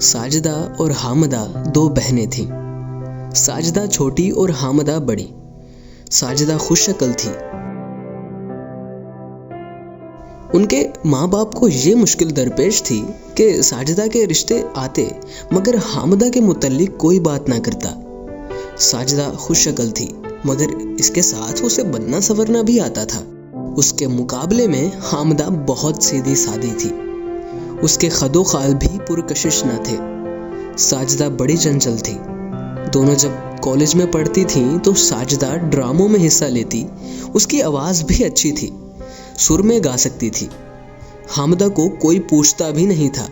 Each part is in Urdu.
ساجدہ اور حامدہ 2 بہنیں تھیں۔ ساجدہ چھوٹی اور حامدہ بڑی۔ ساجدہ خوش شکل تھی۔ ان کے ماں باپ کو یہ مشکل درپیش تھی کہ ساجدہ کے رشتے آتے مگر حامدہ کے متعلق کوئی بات نہ کرتا۔ ساجدہ خوش شکل تھی مگر اس کے ساتھ اسے بننا سنورنا بھی آتا تھا۔ اس کے مقابلے میں حامدہ بہت سیدھی سادی تھی۔ اس کے خد و خال بھی پرکشش نہ تھے۔ ساجدہ بڑی چنچل تھی۔ دونوں جب کالج میں پڑھتی تھیں تو ساجدہ ڈراموں میں حصہ لیتی۔ اس کی آواز بھی اچھی تھی، سر میں گا سکتی تھی۔ حامدہ کو کوئی پوچھتا بھی نہیں تھا۔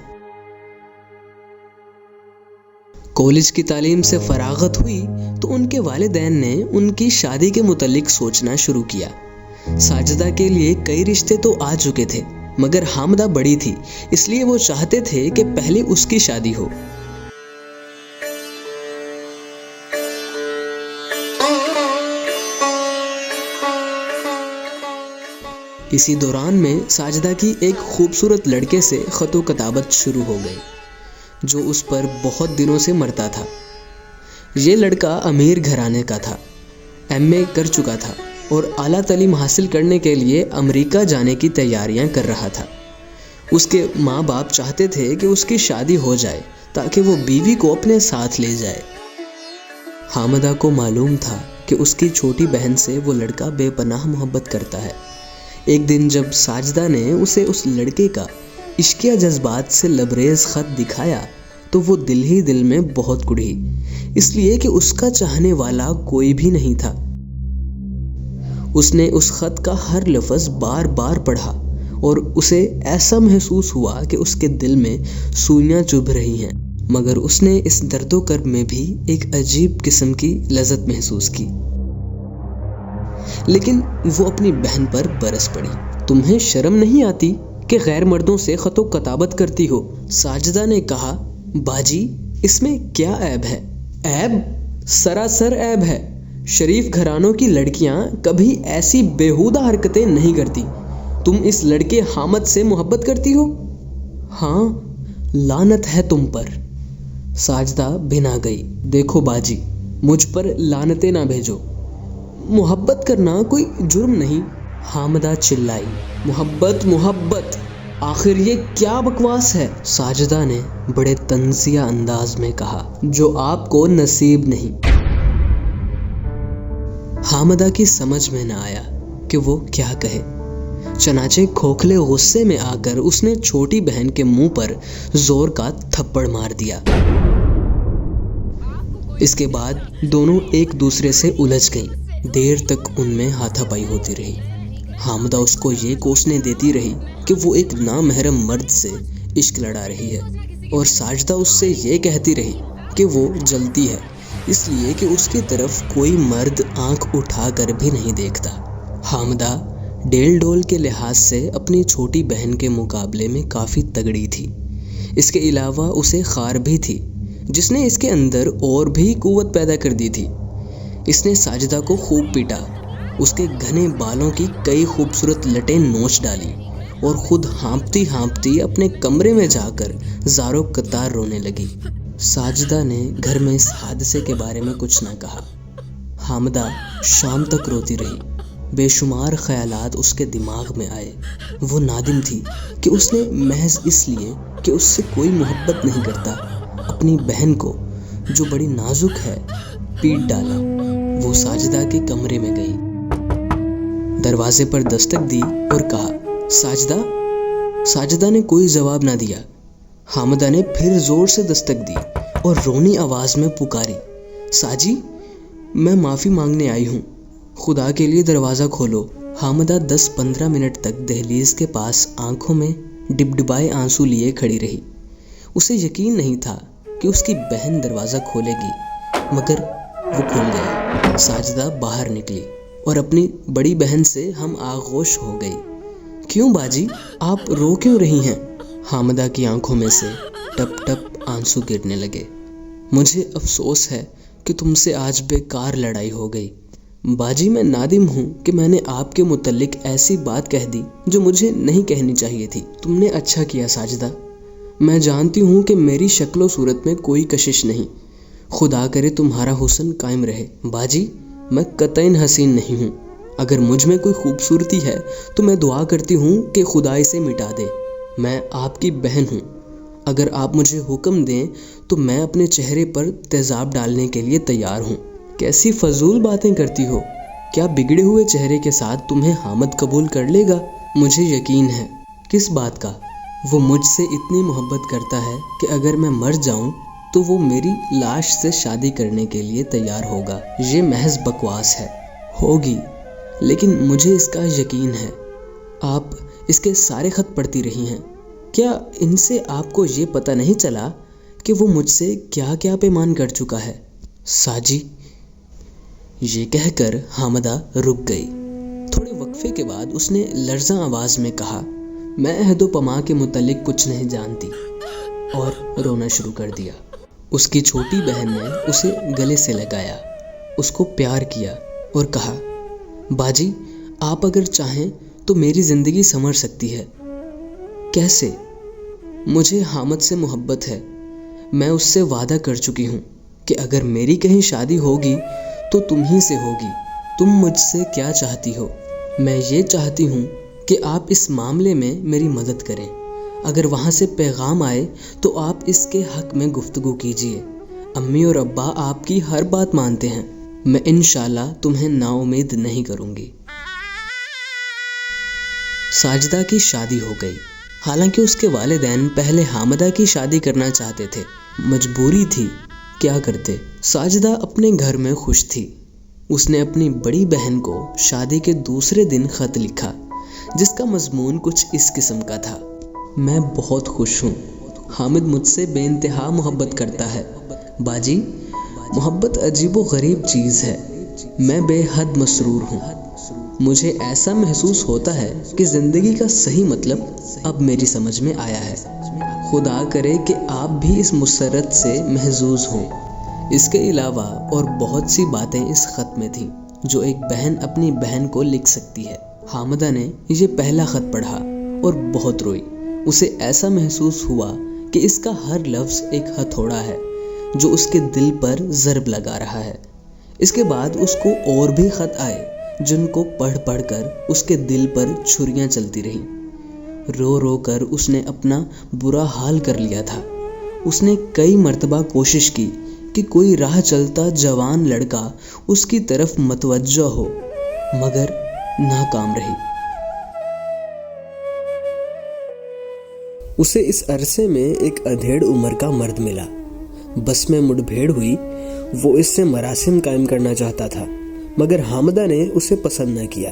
کالج کی تعلیم سے فراغت ہوئی تو ان کے والدین نے ان کی شادی کے متعلق سوچنا شروع کیا۔ ساجدہ کے لیے کئی رشتے تو آ چکے تھے مگر حامدہ بڑی تھی، اس لیے وہ چاہتے تھے کہ پہلے اس کی شادی ہو۔ اسی دوران میں ساجدہ کی ایک خوبصورت لڑکے سے خط و کتابت شروع ہو گئی جو اس پر بہت دنوں سے مرتا تھا۔ یہ لڑکا امیر گھرانے کا تھا، ایم اے کر چکا تھا اور اعلیٰ تعلیم حاصل کرنے کے لیے امریکہ جانے کی تیاریاں کر رہا تھا۔ اس کے ماں باپ چاہتے تھے کہ اس کی شادی ہو جائے تاکہ وہ بیوی کو اپنے ساتھ لے جائے۔ حامدہ کو معلوم تھا کہ اس کی چھوٹی بہن سے وہ لڑکا بے پناہ محبت کرتا ہے۔ ایک دن جب ساجدہ نے اسے اس لڑکے کا عشقیہ جذبات سے لبریز خط دکھایا تو وہ دل ہی دل میں بہت کڑھی، اس لیے کہ اس کا چاہنے والا کوئی بھی نہیں تھا۔ اس نے اس خط کا ہر لفظ بار بار پڑھا اور اسے ایسا محسوس ہوا کہ اس کے دل میں سوئیاں چبھ رہی ہیں، مگر اس نے اس درد و کرب میں بھی ایک عجیب قسم کی لذت محسوس کی۔ لیکن وہ اپنی بہن پر برس پڑی۔ تمہیں شرم نہیں آتی کہ غیر مردوں سے خط و کتابت کرتی ہو؟ ساجدہ نے کہا۔ باجی، اس میں کیا عیب ہے؟ عیب؟ سراسر عیب ہے۔ شریف گھرانوں کی لڑکیاں کبھی ایسی بیہودہ حرکتیں نہیں کرتی۔ تم اس لڑکے حامد سے محبت کرتی ہو؟ ہاں، لعنت ہے تم پر۔ ساجدہ بھنا گئی۔ دیکھو باجی، مجھ پر لعنتیں نہ بھیجو۔ محبت کرنا کوئی جرم نہیں، حامدہ چلائی۔ محبت محبت، آخر یہ کیا بکواس ہے؟ ساجدہ نے بڑے طنزیہ انداز میں کہا، جو آپ کو نصیب نہیں۔ حامدہ کی سمجھ میں نہ آیا کہ وہ کیا کہے، چنانچہ کھوکھلے غصے میں آ کر اس نے چھوٹی بہن کے منہ پر زور کا تھپڑ مار دیا۔ اس کے بعد دونوں ایک دوسرے سے الجھ گئیں۔ دیر تک ان میں ہاتھا پائی ہوتی رہی۔ حامدہ اس کو یہ کوسنے دیتی رہی کہ وہ ایک نامحرم مرد سے عشق لڑا رہی ہے اور ساجدہ اس سے یہ کہتی رہی کہ وہ جلتی ہے اس لیے کہ اس کی طرف کوئی مرد آنکھ اٹھا کر بھی نہیں دیکھتا۔ حامدہ ڈیل ڈول کے لحاظ سے اپنی چھوٹی بہن کے مقابلے میں کافی تگڑی تھی۔ اس کے علاوہ اسے خار بھی تھی جس نے اس کے اندر اور بھی قوت پیدا کر دی تھی۔ اس نے ساجدہ کو خوب پیٹا، اس کے گھنے بالوں کی کئی خوبصورت لٹیں نوچ ڈالی اور خود ہانپتی ہانپتی اپنے کمرے میں جا کر زاروں قطار رونے لگی۔ ساجدہ نے گھر میں اس حادثے کے بارے میں کچھ نہ کہا۔ حامدہ شام تک روتی رہی۔ بے شمار خیالات اس کے دماغ میں آئے۔ وہ نادم تھی کہ اس نے محض اس لیے کہ اس سے کوئی محبت نہیں کرتا اپنی بہن کو جو بڑی نازک ہے پیٹ ڈالا۔ وہ ساجدہ کے کمرے میں گئی، دروازے پر دستک دی اور کہا، ساجدہ؟ ساجدہ نے کوئی جواب نہ دیا۔ حامدہ نے پھر زور سے دستک دی اور رونی آواز میں پکاری، ساجی، میں معافی مانگنے آئی ہوں، خدا کے لیے دروازہ کھولو۔ حامدہ 10-15 منٹ تک دہلیز کے پاس آنکھوں میں ڈبڈبائے آنسو لیے کھڑی رہی۔ اسے یقین نہیں تھا کہ اس کی بہن دروازہ کھولے گی، مگر وہ کھل گیا۔ ساجدہ باہر نکلی اور اپنی بڑی بہن سے ہم آغوش ہو گئی۔ کیوں باجی، آپ رو کیوں رہی ہیں؟ حامدہ کی آنکھوں میں سے ٹپ ٹپ آنسو گرنے لگے۔ مجھے افسوس ہے کہ تم سے آج بیکار لڑائی ہو گئی۔ باجی، میں نادم ہوں کہ میں نے آپ کے متعلق ایسی بات کہہ دی جو مجھے نہیں کہنی چاہیے تھی۔ تم نے اچھا کیا ساجدہ، میں جانتی ہوں کہ میری شکل و صورت میں کوئی کشش نہیں. خدا کرے تمہارا حسن قائم رہے. باجی میں قطعاً حسین نہیں ہوں. اگر مجھ میں کوئی خوبصورتی ہے تو میں دعا کرتی ہوں کہ خدا اسے مٹا دے. میں آپ کی بہن ہوں. اگر آپ مجھے حکم دیں تو میں اپنے چہرے پر تیزاب ڈالنے کے لیے تیار ہوں. کیسی فضول باتیں کرتی ہو. کیا بگڑے ہوئے چہرے کے ساتھ تمہیں حامد قبول کر لے گا؟ مجھے یقین ہے. کس بات کا؟ وہ مجھ سے اتنی محبت کرتا ہے کہ اگر میں مر جاؤں تو وہ میری لاش سے شادی کرنے کے لیے تیار ہوگا. یہ محض بکواس ہے. ہوگی، لیکن مجھے اس کا یقین ہے. آپ اس کے سارے خط پڑھتی رہی ہیں. کیا ان سے آپ کو یہ پتہ نہیں چلا کہ وہ مجھ سے کیا کیا پیمان کر چکا ہے؟ ساجی، یہ کہہ کر حامدہ رک گئی. تھوڑے وقفے کے بعد اس نے لرزاں آواز میں کہا، میں عہد و پما کے متعلق کچھ نہیں جانتی، اور رونا شروع کر دیا. اس کی چھوٹی بہن نے اسے گلے سے لگایا، اس کو پیار کیا اور کہا، باجی آپ اگر چاہیں تو میری زندگی سنور سکتی ہے. کیسے؟ مجھے حامد سے محبت ہے. میں اس سے وعدہ کر چکی ہوں کہ اگر میری کہیں شادی ہوگی تو تم ہی سے ہوگی. تم مجھ سے کیا چاہتی ہو؟ میں یہ چاہتی ہوں کہ آپ اس معاملے میں میری مدد کریں. اگر وہاں سے پیغام آئے تو آپ اس کے حق میں گفتگو کیجیے. امی اور ابا آپ کی ہر بات مانتے ہیں. میں انشاءاللہ تمہیں نا امید نہیں کروں گی. ساجدہ کی شادی ہو گئی. حالانکہ اس کے والدین پہلے حامدہ کی شادی کرنا چاہتے تھے. مجبوری تھی، کیا کرتے. ساجدہ اپنے گھر میں خوش تھی. اس نے اپنی بڑی بہن کو شادی کے دوسرے دن خط لکھا جس کا مضمون کچھ اس قسم کا تھا، میں بہت خوش ہوں. حامد مجھ سے بے انتہا محبت کرتا ہے. باجی محبت عجیب و غریب چیز ہے. میں بے حد مسرور ہوں. مجھے ایسا محسوس ہوتا ہے کہ زندگی کا صحیح مطلب اب میری سمجھ میں آیا ہے. خدا کرے کہ آپ بھی اس مسرت سے محظوظ ہوں. اس کے علاوہ اور بہت سی باتیں اس خط میں تھیں جو ایک بہن اپنی بہن کو لکھ سکتی ہے. حامدہ نے یہ پہلا خط پڑھا اور بہت روئی. اسے ایسا محسوس ہوا کہ اس کا ہر لفظ ایک ہتھوڑا ہے جو اس کے دل پر ضرب لگا رہا ہے. اس کے بعد اس کو اور بھی خط آئے جن کو پڑھ پڑھ کر اس کے دل پر چھریاں چلتی رہیں. رو رو کر اس نے اپنا برا حال کر لیا تھا. اس نے کئی مرتبہ کوشش کی کہ کوئی راہ چلتا جوان لڑکا اس کی طرف متوجہ ہو، مگر ناکام رہی. اسے اس عرصے میں ایک ادھیڑ عمر کا مرد ملا. بس میں مڑ بھیڑ ہوئی. وہ اس سے مراسم قائم کرنا چاہتا تھا مگر حامدہ نے اسے پسند نہ کیا.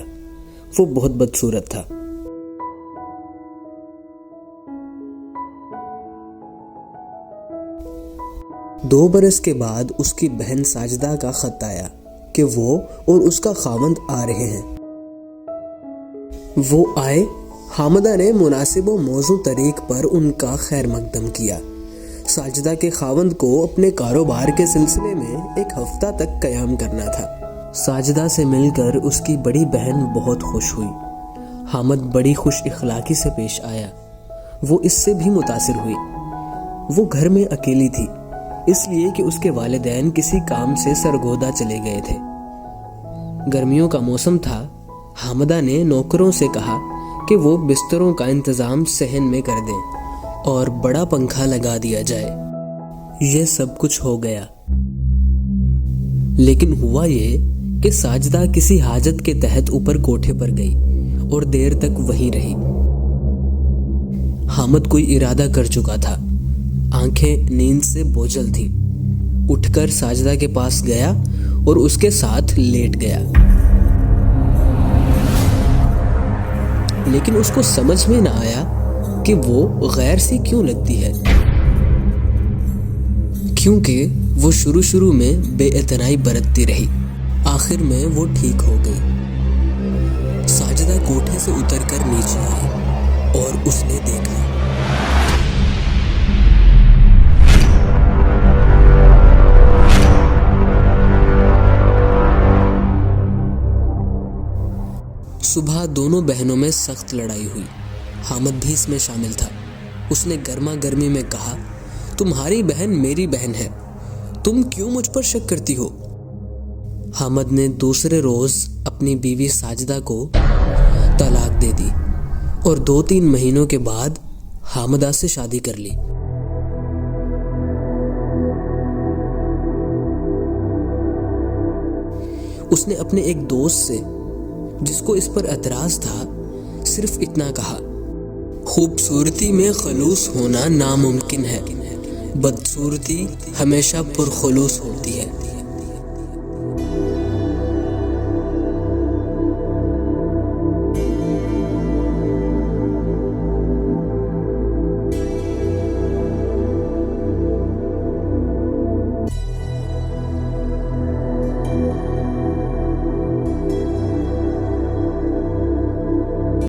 وہ بہت بدصورت تھا. دو برس کے بعد اس کی بہن ساجدہ کا خط آیا کہ وہ اور اس کا خاوند آ رہے ہیں. وہ آئے. حامدہ نے مناسب و موزوں طریق پر ان کا خیر مقدم کیا. ساجدہ کے خاوند کو اپنے کاروبار کے سلسلے میں ایک ہفتہ تک قیام کرنا تھا. ساجدہ سے مل کر اس کی بڑی بہن بہت خوش ہوئی. حامد بڑی خوش اخلاقی سے پیش آیا. وہ اس سے بھی متاثر ہوئی. وہ گھر میں اکیلی تھی اس لیے کہ اس کے والدین کسی کام سے سرگودا چلے گئے تھے. گرمیوں کا موسم تھا. حامدہ نے نوکروں سے کہا کہ وہ بستروں کا انتظام صحن میں کر دیں اور بڑا پنکھا لگا دیا جائے. یہ سب کچھ ہو گیا. لیکن ہوا یہ کہ ساجدہ کسی حاجت کے تحت اوپر کوٹھے پر گئی اور دیر تک وہیں رہی. حامد کوئی ارادہ کر چکا تھا. آنکھیں نیند سے بوجھل تھیں. اٹھ کر ساجدہ کے پاس گیا اور اس کے ساتھ لیٹ گیا. لیکن اس کو سمجھ میں نہ آیا کہ وہ غیر سی کیوں لگتی ہے، کیونکہ وہ شروع میں بے اعتنائی برتتی رہی. آخر میں وہ ٹھیک ہو گئی. ساجدہ کوٹھے سے اتر کر نیچے آئی اور اس نے دیکھا صبح دونوں بہنوں میں سخت لڑائی ہوئی. حامد بھی اس میں شامل تھا. اس نے گرما گرمی میں کہا، تمہاری بہن میری بہن ہے، تم کیوں مجھ پر شک کرتی ہو؟ حامد نے دوسرے روز اپنی بیوی ساجدہ کو طلاق دے دی اور 2-3 مہینوں کے بعد حامدہ سے شادی کر لی۔ اس نے اپنے ایک دوست سے جس کو اس پر اعتراض تھا صرف اتنا کہا، خوبصورتی میں خلوص ہونا ناممکن ہے، بدصورتی ہمیشہ پرخلوص ہوتی ہے۔